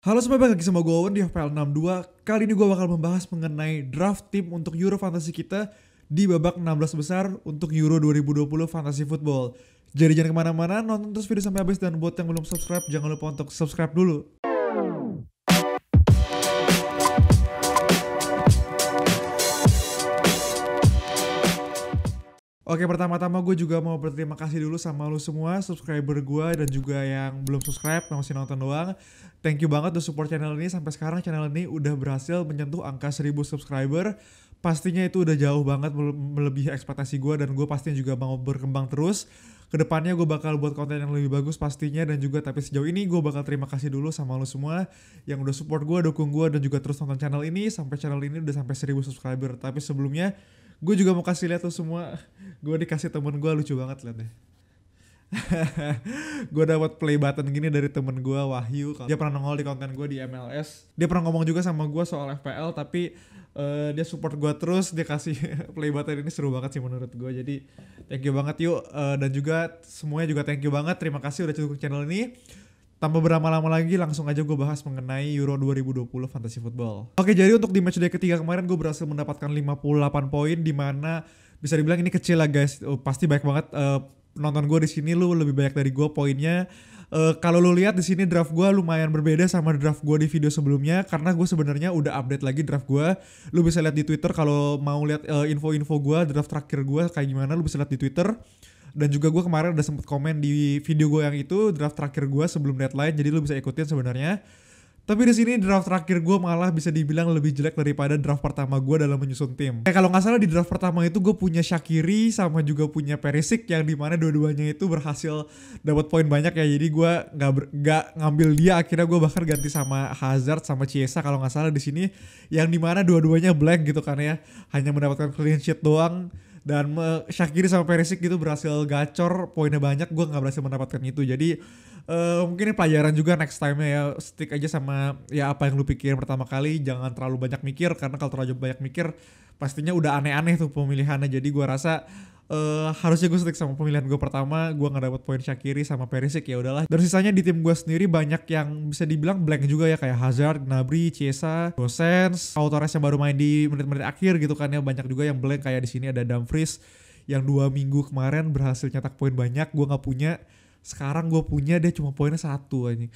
Halo semua, balik lagi sama gue Owen di FPL 62. Kali ini gue bakal membahas mengenai draft tim untuk Euro Fantasy kita di babak 16 besar untuk Euro 2020 Fantasy Football. Jadi jangan kemana-mana, nonton terus video sampai habis, dan buat yang belum subscribe jangan lupa untuk subscribe dulu. Oke, pertama-tama gue juga mau berterima kasih dulu sama lu semua subscriber gue dan juga yang belum subscribe, yang masih nonton doang. Thank you banget udah support channel ini. Sampai sekarang channel ini udah berhasil menyentuh angka 1000 subscriber. Pastinya itu udah jauh banget melebihi ekspektasi gue, dan gue pastinya juga mau berkembang terus. Kedepannya gue bakal buat konten yang lebih bagus pastinya, dan juga tapi sejauh ini gue bakal terima kasih dulu sama lu semua yang udah support gue, dukung gue, dan juga terus nonton channel ini sampai channel ini udah sampai 1000 subscriber. Tapi sebelumnya gue juga mau kasih lihat tuh semua. Gue dikasih temen gue, lucu banget liat deh. Gue dapat play button gini dari temen gue, Wahyu. Dia pernah nongol di konten gue di MLS. Dia pernah ngomong juga sama gue soal FPL, tapi dia support gue terus. Dia kasih play button ini, seru banget sih menurut gue. Jadi thank you banget yuk. Dan juga semuanya juga thank you banget. Terima kasih udah dukung channel ini. Tanpa berlama-lama lagi, langsung aja gue bahas mengenai Euro 2020 Fantasy Football. Oke, jadi untuk di matchday ketiga kemarin gue berhasil mendapatkan 58 poin, di mana bisa dibilang ini kecil lah guys. Pasti banyak banget nonton gue di sini, lu lebih banyak dari gue poinnya. Kalau lu lihat di sini draft gue lumayan berbeda sama draft gue di video sebelumnya, karena gue sebenarnya udah update lagi draft gue. Lu bisa lihat di Twitter kalau mau lihat info-info gue, draft terakhir gue kayak gimana, lu bisa lihat di Twitter. Dan juga gue kemarin udah sempet komen di video gue yang itu, draft terakhir gue sebelum deadline, jadi lu bisa ikutin sebenarnya. Tapi di sini draft terakhir gue malah bisa dibilang lebih jelek daripada draft pertama gue dalam menyusun tim. Kalau nggak salah di draft pertama itu gue punya Shaqiri sama juga punya Perisic, yang dimana dua-duanya itu berhasil dapat poin banyak ya. Jadi gue nggak ngambil dia, akhirnya gue bahkan ganti sama Hazard sama Chiesa kalau nggak salah di sini, yang dimana dua-duanya blank gitu kan ya, hanya mendapatkan clean sheet doang. Dan Shaqiri sama Perisic gitu berhasil gacor, poinnya banyak, gue gak berhasil mendapatkan itu. Jadi mungkin ini pelajaran juga next time ya, stick aja sama ya apa yang lu pikirin pertama kali. Jangan terlalu banyak mikir, karena kalau terlalu banyak mikir pastinya udah aneh-aneh tuh pemilihannya. Jadi gue rasa harusnya gue stick sama pemilihan gue pertama. Gue gak dapet poin Shaqiri sama Perisic, ya udahlah. Dan sisanya di tim gue sendiri banyak yang bisa dibilang blank juga ya, kayak Hazard, Gnabry, Chiesa, Gosens, Pau Torres yang baru main di menit-menit akhir gitu kan ya. Banyak juga yang blank, kayak di sini ada Dumfries yang 2 minggu kemarin berhasil nyetak poin banyak, gue gak punya. Sekarang gue punya, dia cuma poinnya 1 aja.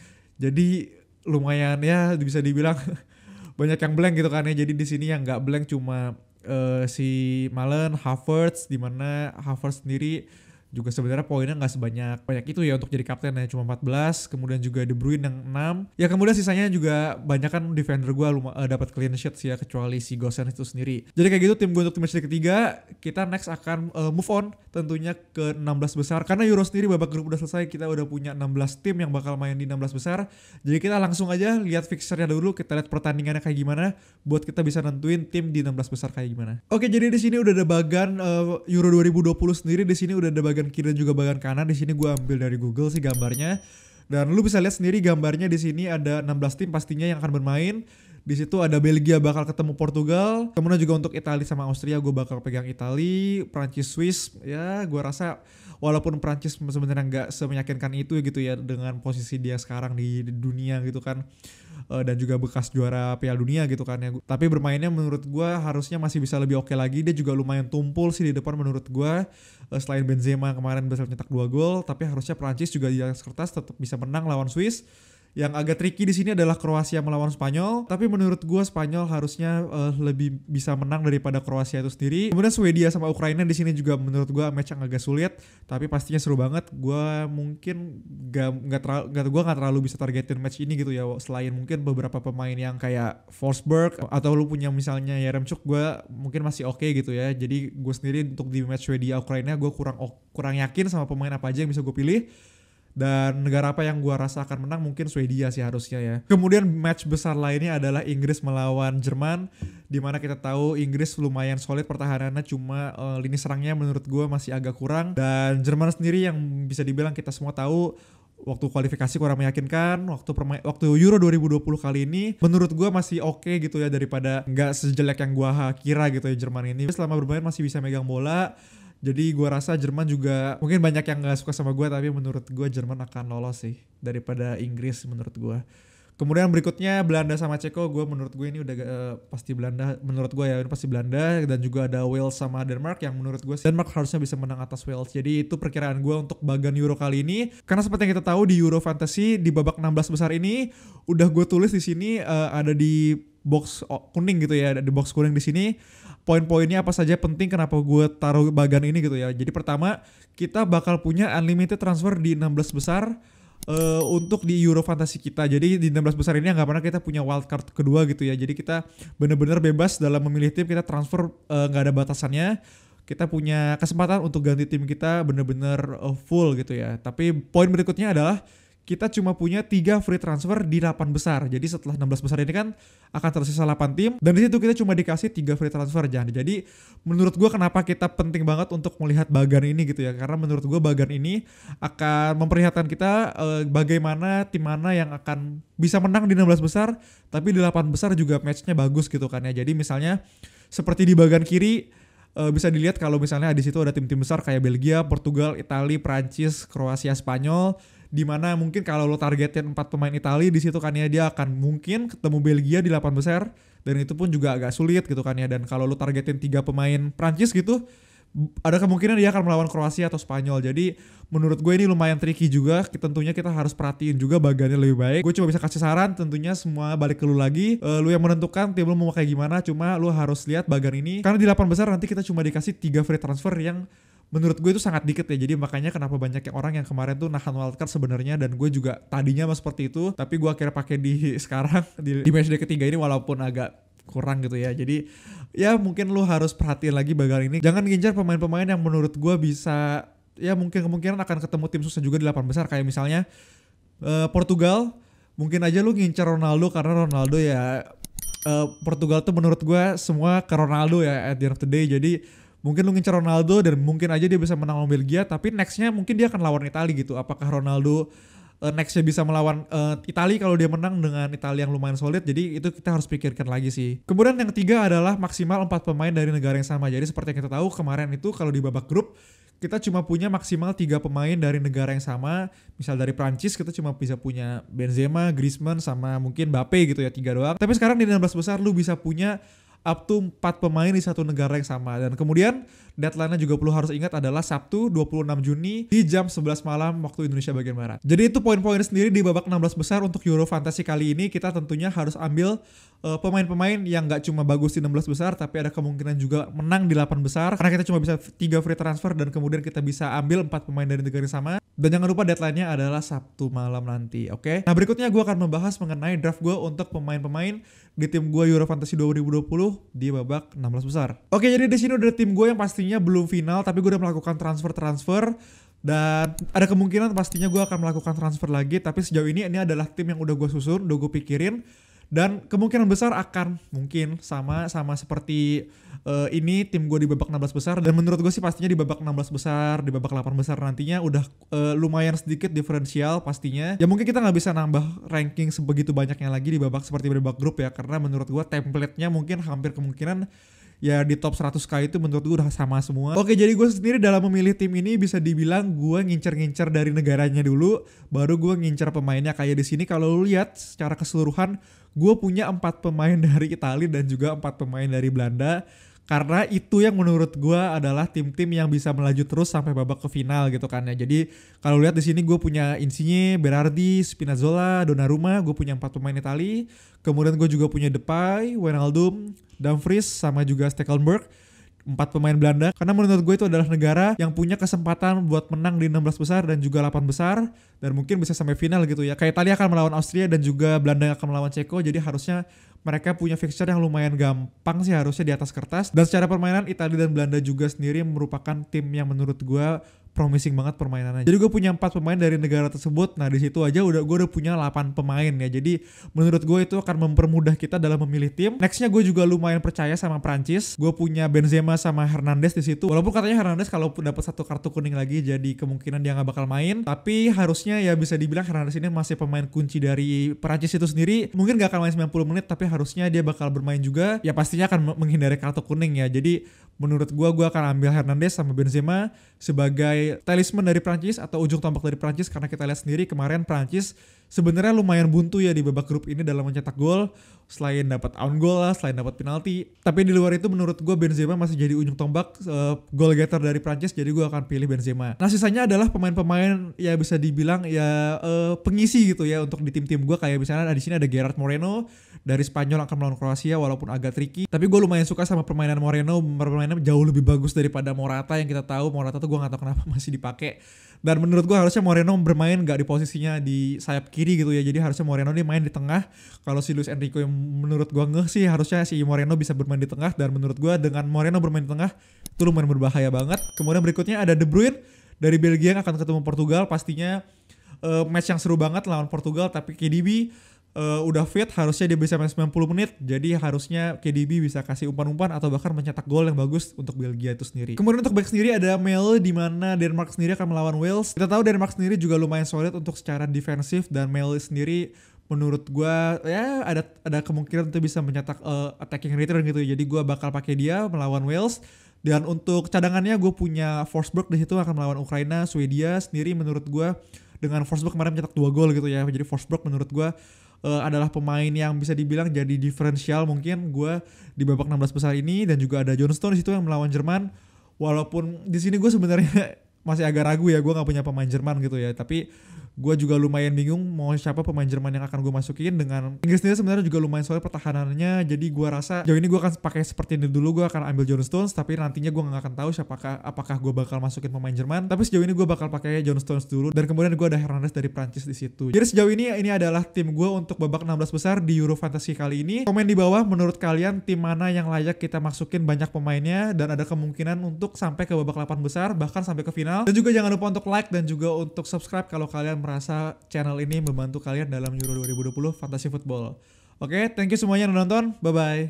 Jadi lumayan ya, bisa dibilang banyak yang blank gitu kan ya. Jadi di sini yang gak blank cuma si Malen, Havertz, di mana Havertz sendiri juga sebenarnya poinnya nggak sebanyak itu ya untuk jadi kapten ya, cuma 14. Kemudian juga De Bruyne yang 6. Ya kemudian sisanya juga banyak kan defender gue dapat clean sheet sih ya, kecuali si Gosens itu sendiri. Jadi kayak gitu tim gue untuk tim match ketiga. Kita next akan move on tentunya ke 16 besar, karena Euro sendiri babak grup udah selesai. Kita udah punya 16 tim yang bakal main di 16 besar. Jadi kita langsung aja lihat fixernya dulu, kita lihat pertandingannya kayak gimana buat kita bisa nentuin tim di 16 besar kayak gimana. Oke, jadi di sini udah ada bagan Euro 2020 sendiri. Di sini udah ada bagan kiri dan juga bagian kanan. Di sini gue ambil dari Google sih gambarnya, dan lu bisa lihat sendiri gambarnya. Di sini ada 16 tim pastinya yang akan bermain. Di situ ada Belgia bakal ketemu Portugal. Kemudian juga untuk Italia sama Austria gue bakal pegang Italia. Prancis, Swiss, ya gue rasa walaupun Prancis sebenarnya nggak semeyakinkan itu gitu ya, dengan posisi dia sekarang di dunia gitu kan, dan juga bekas juara Piala Dunia gitu kan ya. Tapi bermainnya menurut gue harusnya masih bisa lebih oke lagi. Dia juga lumayan tumpul sih di depan menurut gue. Selain Benzema kemarin bisa mencetak 2 gol, tapi harusnya Prancis juga di atas kertas tetap bisa menang lawan Swiss. Yang agak tricky di sini adalah Kroasia melawan Spanyol, tapi menurut gue Spanyol harusnya lebih bisa menang daripada Kroasia itu sendiri. Kemudian Swedia sama Ukraina di sini juga menurut gue match yang agak sulit, tapi pastinya seru banget. Gue mungkin gak terlalu bisa targetin match ini gitu ya, selain mungkin beberapa pemain yang kayak Forsberg atau lu punya misalnya Yaremchuk, gue mungkin masih oke gitu ya. Jadi gue sendiri untuk di match Swedia Ukraina gue kurang yakin sama pemain apa aja yang bisa gue pilih. Dan negara apa yang gue rasa akan menang, mungkin Swedia sih harusnya ya. Kemudian match besar lainnya adalah Inggris melawan Jerman, dimana kita tahu Inggris lumayan solid pertahanannya, cuma lini serangnya menurut gue masih agak kurang. Dan Jerman sendiri yang bisa dibilang kita semua tahu waktu kualifikasi kurang meyakinkan. Waktu Euro 2020 kali ini menurut gue masih oke gitu ya, daripada nggak sejelek yang gue kira gitu ya Jerman ini. Selama bermain masih bisa megang bola. Jadi gue rasa Jerman juga mungkin banyak yang gak suka sama gue, tapi menurut gue Jerman akan lolos sih daripada Inggris menurut gue. Kemudian berikutnya Belanda sama Ceko, menurut gue ini udah pasti Belanda, menurut gue ya ini pasti Belanda. Dan juga ada Wales sama Denmark yang menurut gue Denmark harusnya bisa menang atas Wales. Jadi itu perkiraan gue untuk bagan Euro kali ini. Karena seperti yang kita tahu di Euro Fantasy di babak 16 besar ini udah gue tulis di sini ada di box kuning gitu ya, di box kuning di sini. Poin-poinnya apa saja penting kenapa gue taruh bagan ini gitu ya. Jadi pertama, kita bakal punya unlimited transfer di 16 besar untuk di Euro Fantasy kita. Jadi di 16 besar ini nggak pernah kita punya wildcard kedua gitu ya. Jadi kita benar-benar bebas dalam memilih tim, kita transfer nggak ada batasannya. Kita punya kesempatan untuk ganti tim kita benar-benar full gitu ya. Tapi poin berikutnya adalah kita cuma punya 3 free transfer di 8 besar. Jadi setelah 16 besar ini kan akan tersisa 8 tim. Dan di situ kita cuma dikasih 3 free transfer. Jadi menurut gue kenapa kita penting banget untuk melihat bagan ini gitu ya. Karena menurut gue bagan ini akan memperlihatkan kita bagaimana tim mana yang akan bisa menang di 16 besar. Tapi di 8 besar juga matchnya bagus gitu kan ya. Jadi misalnya seperti di bagan kiri, bisa dilihat kalau misalnya di situ ada tim-tim besar kayak Belgia, Portugal, Italia, Prancis, Kroasia, Spanyol. Di mana mungkin kalau lo targetin 4 pemain Italia di situ kan ya, dia akan mungkin ketemu Belgia di 8 besar dan itu pun juga agak sulit gitu kan ya. Dan kalau lo targetin 3 pemain Prancis gitu, ada kemungkinan dia akan melawan Kroasia atau Spanyol. Jadi menurut gue ini lumayan tricky juga. Tentunya kita harus perhatiin juga bagannya lebih baik. Gue cuma bisa kasih saran, tentunya semua balik ke lu lagi. Lu yang menentukan tim lu mau kayak gimana. Cuma lu harus lihat bagan ini, karena di 8 besar nanti kita cuma dikasih 3 free transfer yang menurut gue itu sangat dikit ya. Jadi makanya kenapa banyak yang orang yang kemarin tuh nahan wildcard sebenarnya, dan gue juga tadinya mah seperti itu, tapi gue akhirnya pakai di sekarang di matchday ketiga ini walaupun agak kurang gitu ya. Jadi ya mungkin lu harus perhatiin lagi bagan ini. Jangan ngincar pemain-pemain yang menurut gue bisa, ya mungkin kemungkinan akan ketemu tim susah juga di 8 besar. Kayak misalnya Portugal, mungkin aja lu ngincar Ronaldo karena Ronaldo ya Portugal tuh menurut gue semua ke Ronaldo ya at the end of the day. Jadi mungkin lu ngincar Ronaldo dan mungkin aja dia bisa menang lawan Belgia, tapi nextnya mungkin dia akan lawan Italia gitu. Apakah Ronaldo nextnya bisa melawan Italia kalau dia menang dengan Italia yang lumayan solid? Jadi itu kita harus pikirkan lagi sih. Kemudian yang ketiga adalah maksimal 4 pemain dari negara yang sama. Jadi seperti yang kita tahu kemarin itu kalau di babak grup kita cuma punya maksimal 3 pemain dari negara yang sama. Misal dari Prancis kita cuma bisa punya Benzema, Griezmann sama mungkin Mbappe gitu ya, 3 doang. Tapi sekarang di 16 besar lu bisa punya up to 4 pemain di satu negara yang sama. Dan kemudian deadline-nya juga perlu harus ingat adalah Sabtu 26 Juni di jam 11 malam waktu Indonesia bagian Barat. Jadi itu poin-poin sendiri di babak 16 besar untuk Euro Fantasy kali ini. Kita tentunya harus ambil pemain-pemain yang gak cuma bagus di 16 besar, tapi ada kemungkinan juga menang di 8 besar. Karena kita cuma bisa 3 free transfer dan kemudian kita bisa ambil 4 pemain dari negara yang sama. Dan jangan lupa deadline-nya adalah Sabtu malam nanti, oke? Nah berikutnya gue akan membahas mengenai draft gue untuk pemain-pemain di tim gue Euro Fantasy 2020 di babak 16 besar. Oke, jadi di sini udah tim gue yang pastinya belum final, tapi gue udah melakukan transfer dan ada kemungkinan pastinya gue akan melakukan transfer lagi. Tapi sejauh ini adalah tim yang udah gue susun, udah gue pikirin, dan kemungkinan besar akan mungkin sama seperti ini tim gue di babak 16 besar. Dan menurut gue sih pastinya di babak 16 besar, di babak 8 besar nantinya udah lumayan sedikit diferensial pastinya. Ya mungkin kita nggak bisa nambah ranking sebegitu banyaknya lagi di babak seperti babak grup ya, karena menurut gue template-nya mungkin hampir kemungkinan ya di top 100k itu menurut gue udah sama semua. Oke, jadi gue sendiri dalam memilih tim ini bisa dibilang gue ngincer-ngincer dari negaranya dulu, baru gue ngincer pemainnya. Kayak di sini kalau lu lihat secara keseluruhan gue punya 4 pemain dari Italia dan juga 4 pemain dari Belanda. Karena itu yang menurut gue adalah tim-tim yang bisa melaju terus sampai babak ke final gitu kan ya. Jadi kalau lihat di sini gue punya Insigne, Berardi, Spinazzola, Donnarumma, gue punya 4 pemain Italia. Kemudian gue juga punya Depay, Wijnaldum, Dumfries sama juga Stekelenburg. 4 pemain Belanda, karena menurut gue itu adalah negara yang punya kesempatan buat menang di 16 besar dan juga 8 besar dan mungkin bisa sampai final gitu ya. Kayak Italia akan melawan Austria dan juga Belanda akan melawan Ceko, jadi harusnya mereka punya fixture yang lumayan gampang sih harusnya di atas kertas. Dan secara permainan Italia dan Belanda juga sendiri merupakan tim yang menurut gue promising banget permainannya. Jadi gue punya 4 pemain dari negara tersebut. Nah di situ aja gue udah punya 8 pemain ya. Jadi menurut gue itu akan mempermudah kita dalam memilih tim. Nextnya gue juga lumayan percaya sama Prancis. Gue punya Benzema sama Hernandez di situ. Walaupun katanya Hernandez kalau dapat 1 kartu kuning lagi jadi kemungkinan dia nggak bakal main. Tapi harusnya ya bisa dibilang Hernandez ini masih pemain kunci dari Prancis itu sendiri. Mungkin nggak akan main 90 menit tapi harusnya dia bakal bermain juga. Ya pastinya akan menghindari kartu kuning ya. Jadi menurut gue akan ambil Hernandez sama Benzema sebagai sebagai talisman dari Prancis atau ujung tombak dari Prancis, karena kita lihat sendiri kemarin Prancis sebenarnya lumayan buntu ya di babak grup ini dalam mencetak gol, selain dapat own goal lah, selain dapat penalti. Tapi di luar itu menurut gue Benzema masih jadi ujung tombak goal getter dari Prancis, jadi gue akan pilih Benzema. Nah sisanya adalah pemain-pemain ya bisa dibilang ya pengisi gitu ya untuk di tim-tim gue, kayak misalnya di sini ada Gerard Moreno dari Spanyol akan melawan Kroasia walaupun agak tricky. Tapi gue lumayan suka sama permainan Moreno, permainannya jauh lebih bagus daripada Morata yang kita tahu. Morata tuh gue gak tahu kenapa masih dipakai. Dan menurut gue harusnya Moreno bermain gak di posisinya di sayap kiri gitu ya. Jadi harusnya Moreno nih main di tengah. Kalau si Luis Enrique yang menurut gue ngeh sih harusnya si Moreno bisa bermain di tengah. Dan menurut gue dengan Moreno bermain di tengah itu lumayan berbahaya banget. Kemudian berikutnya ada De Bruyne dari Belgia yang akan ketemu Portugal. Pastinya match yang seru banget lawan Portugal. Tapi KDB udah fit, harusnya dia bisa main 90 menit, jadi harusnya KDB bisa kasih umpan-umpan atau bahkan mencetak gol yang bagus untuk Belgia itu sendiri. Kemudian untuk back sendiri ada Melle, di mana Denmark sendiri akan melawan Wales. Kita tahu Denmark sendiri juga lumayan solid untuk secara defensif, dan Melle sendiri menurut gua ya ada kemungkinan untuk bisa mencetak attacking return gitu. Jadi gua bakal pakai dia melawan Wales. Dan untuk cadangannya gue punya Forsberg di situ akan melawan Ukraina. Swedia sendiri menurut gua dengan Forsberg kemarin mencetak 2 gol gitu ya. Jadi Forsberg menurut gua adalah pemain yang bisa dibilang jadi diferensial mungkin gue di babak 16 besar ini. Dan juga ada John Stones di situ yang melawan Jerman. Walaupun di sini gue sebenarnya masih agak ragu ya, gue nggak punya pemain Jerman gitu ya. Tapi gue juga lumayan bingung mau siapa pemain Jerman yang akan gue masukin. Dengan Inggris sendiri sebenarnya juga lumayan solid pertahanannya, jadi gue rasa jauh ini gue akan pakai seperti ini dulu. Gue akan ambil John Stones, tapi nantinya gue nggak akan tahu apakah gue bakal masukin pemain Jerman. Tapi sejauh ini gue bakal pakai John Stones dulu, dan kemudian gue ada Hernandez dari Prancis di situ. Jadi sejauh ini adalah tim gue untuk babak 16 besar di Euro Fantasy kali ini. Komen di bawah menurut kalian tim mana yang layak kita masukin banyak pemainnya, dan ada kemungkinan untuk sampai ke babak 8 besar, bahkan sampai ke final. Dan juga jangan lupa untuk like dan juga untuk subscribe kalau kalian merasa channel ini membantu kalian dalam Euro 2020 Fantasy Football. Oke, thank you semuanya yang udah nonton. Bye-bye.